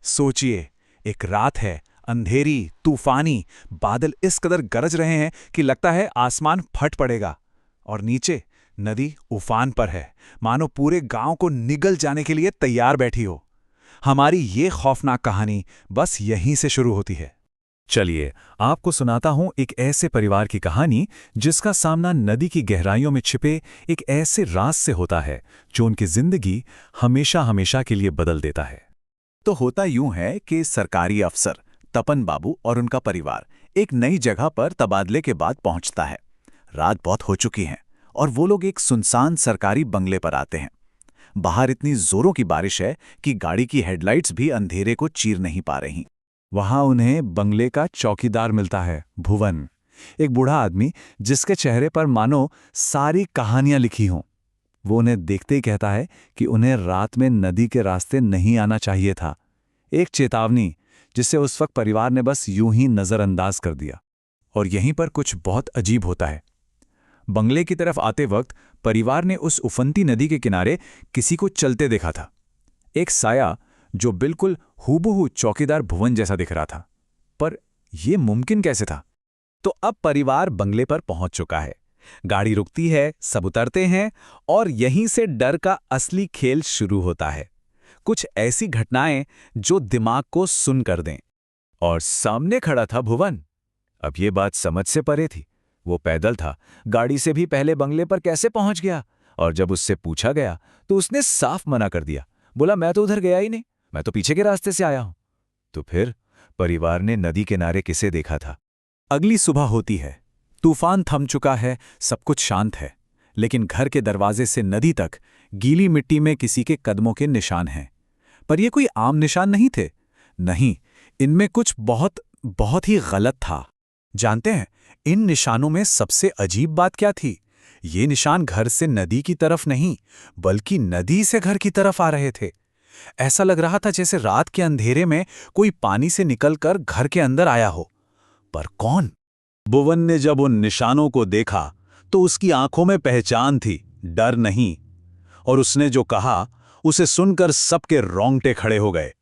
सोचिए, एक रात है, अंधेरी, तूफानी, बादल इस कदर गरज रहे हैं कि लगता है आसमान फट पड़ेगा। और नीचे नदी उफान पर है, मानो पूरे गांव को निगल जाने के लिए तैयार बैठी हो। हमारी ये खौफनाक कहानी बस यहीं से शुरू होती है। चलिए, आपको सुनाता हूं एक ऐसे परिवार की कहानी जिसका सामना नदी की गहराइयों में छिपे एक ऐसे राज से होता है जो उनकी जिंदगी हमेशा हमेशा के लिए बदल देता है। तो होता यूं है कि सरकारी अफसर तपन बाबू और उनका परिवार एक नई जगह पर तबादले के बाद पहुंचता है। रात बहुत हो चुकी है और वो लोग एक सुनसान सरकारी बंगले पर आते हैं। बाहर इतनी जोरों की बारिश है कि गाड़ी की हेडलाइट्स भी अंधेरे को चीर नहीं पा रही। वहां उन्हें बंगले का चौकीदार मिलता है, भुवन, एक बूढ़ा आदमी जिसके चेहरे पर मानो सारी कहानियां लिखी हों। वो उन्हें देखते ही कहता है कि उन्हें रात में नदी के रास्ते नहीं आना चाहिए था। एक चेतावनी जिसे उस वक्त परिवार ने बस यूं ही नजरअंदाज कर दिया। और यहीं पर कुछ बहुत अजीब होता है। बंगले की तरफ आते वक्त परिवार ने उस उफनती नदी के किनारे किसी को चलते देखा था। एक साया जो बिल्कुल हूबहू चौकीदार भुवन जैसा दिख रहा था। पर यह मुमकिन कैसे था? तो अब परिवार बंगले पर पहुंच चुका है। गाड़ी रुकती है, सब उतरते हैं और यहीं से डर का असली खेल शुरू होता है। कुछ ऐसी घटनाएं जो दिमाग को सुन कर दें। और सामने खड़ा था भुवन। अब ये बात समझ से परे थी। वो पैदल था, गाड़ी से भी पहले बंगले पर कैसे पहुंच गया? और जब उससे पूछा गया तो उसने साफ मना कर दिया। बोला, मैं तो उधर गया ही नहीं, मैं तो पीछे के रास्ते से आया हूं। तो फिर परिवार ने नदी किनारे किसे देखा था? अगली सुबह होती है। तूफान थम चुका है, सब कुछ शांत है, लेकिन घर के दरवाजे से नदी तक गीली मिट्टी में किसी के कदमों के निशान हैं। पर ये कोई आम निशान नहीं थे। नहीं, इनमें कुछ बहुत बहुत ही गलत था। जानते हैं, इन निशानों में सबसे अजीब बात क्या थी? ये निशान घर से नदी की तरफ नहीं, बल्कि नदी से घर की तरफ आ रहे थे। ऐसा लग रहा था जैसे रात के अंधेरे में कोई पानी से निकलकर घर के अंदर आया हो। पर कौन? भुवन ने जब उन निशानों को देखा तो उसकी आंखों में पहचान थी, डर नहीं। और उसने जो कहा उसे सुनकर सबके रोंगटे खड़े हो गए।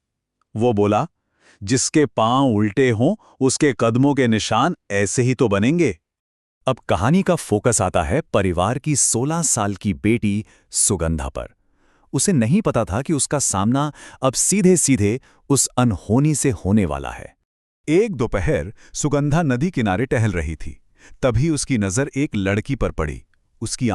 वो बोला, जिसके पांव उल्टे हों उसके कदमों के निशान ऐसे ही तो बनेंगे। अब कहानी का फोकस आता है परिवार की 16 साल की बेटी सुगंधा पर। उसे नहीं पता था कि उसका सामना अब सीधे सीधे उस अनहोनी से होने वाला है। एक दोपहर सुगंधा नदी किनारे टहल रही थी। तभी उसकी नजर एक लड़की पर पड़ी। उसकी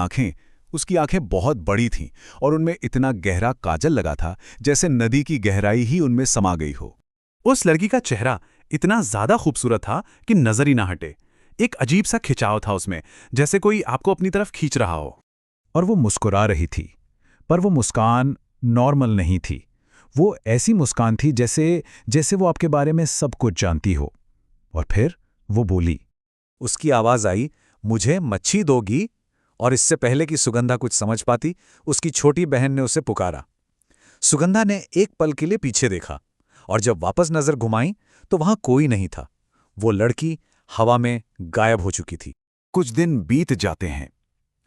आंखें बहुत बड़ी थीं और उनमें इतना गहरा काजल लगा था जैसे नदी की गहराई ही उनमें समा गई हो। उस लड़की का चेहरा इतना ज्यादा खूबसूरत था कि नजर ही ना हटे। एक अजीब सा खिंचाव था उसमें, जैसे कोई आपको अपनी तरफ खींच रहा हो। और वो मुस्कुरा रही थी, पर वो मुस्कान नॉर्मल नहीं थी। वो ऐसी मुस्कान थी जैसे वो आपके बारे में सब कुछ जानती हो। और फिर वो बोली। उसकी आवाज आई, मुझे मच्छी दोगी? और इससे पहले कि सुगंधा कुछ समझ पाती, उसकी छोटी बहन ने उसे पुकारा। सुगंधा ने एक पल के लिए पीछे देखा और जब वापस नजर घुमाई तो वहां कोई नहीं था। वो लड़की हवा में गायब हो चुकी थी। कुछ दिन बीत जाते हैं।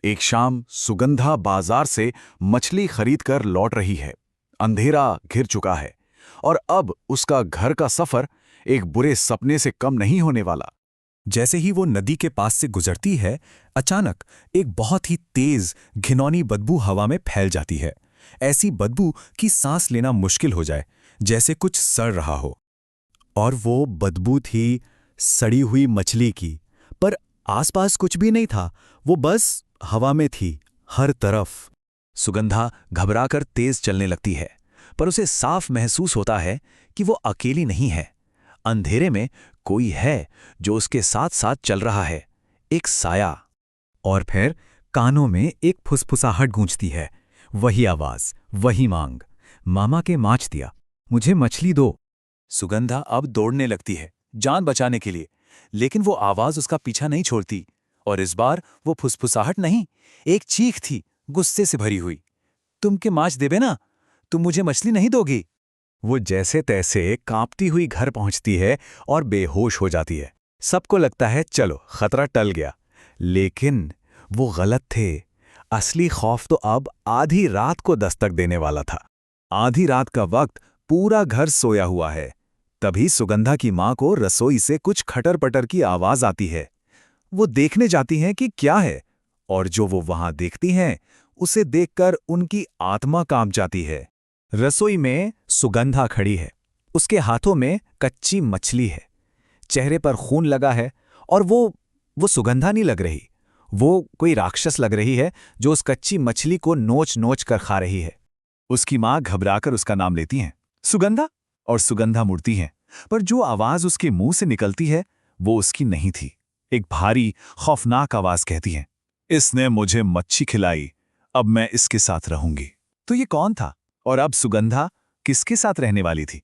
एक शाम सुगंधा बाजार से मछली खरीदकर लौट रही है। अंधेरा घिर चुका है और अब उसका घर का सफर एक बुरे सपने से कम नहीं होने वाला। जैसे ही वो नदी के पास से गुजरती है, अचानक एक बहुत ही तेज घिनौनी बदबू हवा में फैल जाती है। ऐसी बदबू कि सांस लेना मुश्किल हो जाए, जैसे कुछ सड़ रहा हो। और वो बदबू थी सड़ी हुई मछली की। पर आसपास कुछ भी नहीं था, वो बस हवा में थी, हर तरफ। सुगंधा घबराकर तेज चलने लगती है, पर उसे साफ महसूस होता है कि वो अकेली नहीं है। अंधेरे में कोई है जो उसके साथ साथ चल रहा है, एक साया। और फिर कानों में एक फुसफुसाहट गूंजती है, वही आवाज, वही मांग, मामा के माछ दिया, मुझे मछली दो। सुगंधा अब दौड़ने लगती है जान बचाने के लिए, लेकिन वो आवाज उसका पीछा नहीं छोड़ती। और इस बार वो फुसफुसाहट नहीं, एक चीख थी, गुस्से से भरी हुई। तुम के माछ देबे ना? तुम मुझे मछली नहीं दोगी? वो जैसे तैसे कांपती हुई घर पहुंचती है और बेहोश हो जाती है। सबको लगता है चलो खतरा टल गया, लेकिन वो गलत थे। असली खौफ तो अब आधी रात को दस्तक देने वाला था। आधी रात का वक्त पूरा घर सोया हुआ है। तभी सुगंधा की माँ को रसोई से कुछ खटर-पटर की आवाज आती है। वो देखने जाती हैं कि क्या है, और जो वो वहां देखती हैं, उसे देखकर उनकी आत्मा कांप जाती है। रसोई में सुगंधा खड़ी है। उसके हाथों में कच्ची मछली है। चेहरे पर खून लगा है, और वो सुगंधा नहीं लग रही। वो कोई राक्षस लग रही है जो उस कच्ची मछली को नोच-नोच कर खा रही है। उसकी माँ घबराकर उसका नाम लेती हैं, सुगंधा, और सुगंधा मुड़ती है, पर जो आवाज उसके मुंह से निकलती है वो उसकी नहीं थी। एक भारी, खौफनाक आवाज कहती है, इसने मुझे मच्छी खिलाई, अब मैं इसके साथ रहूंगी। तो ये कौन था, और अब सुगंधा किसके साथ रहने वाली थी?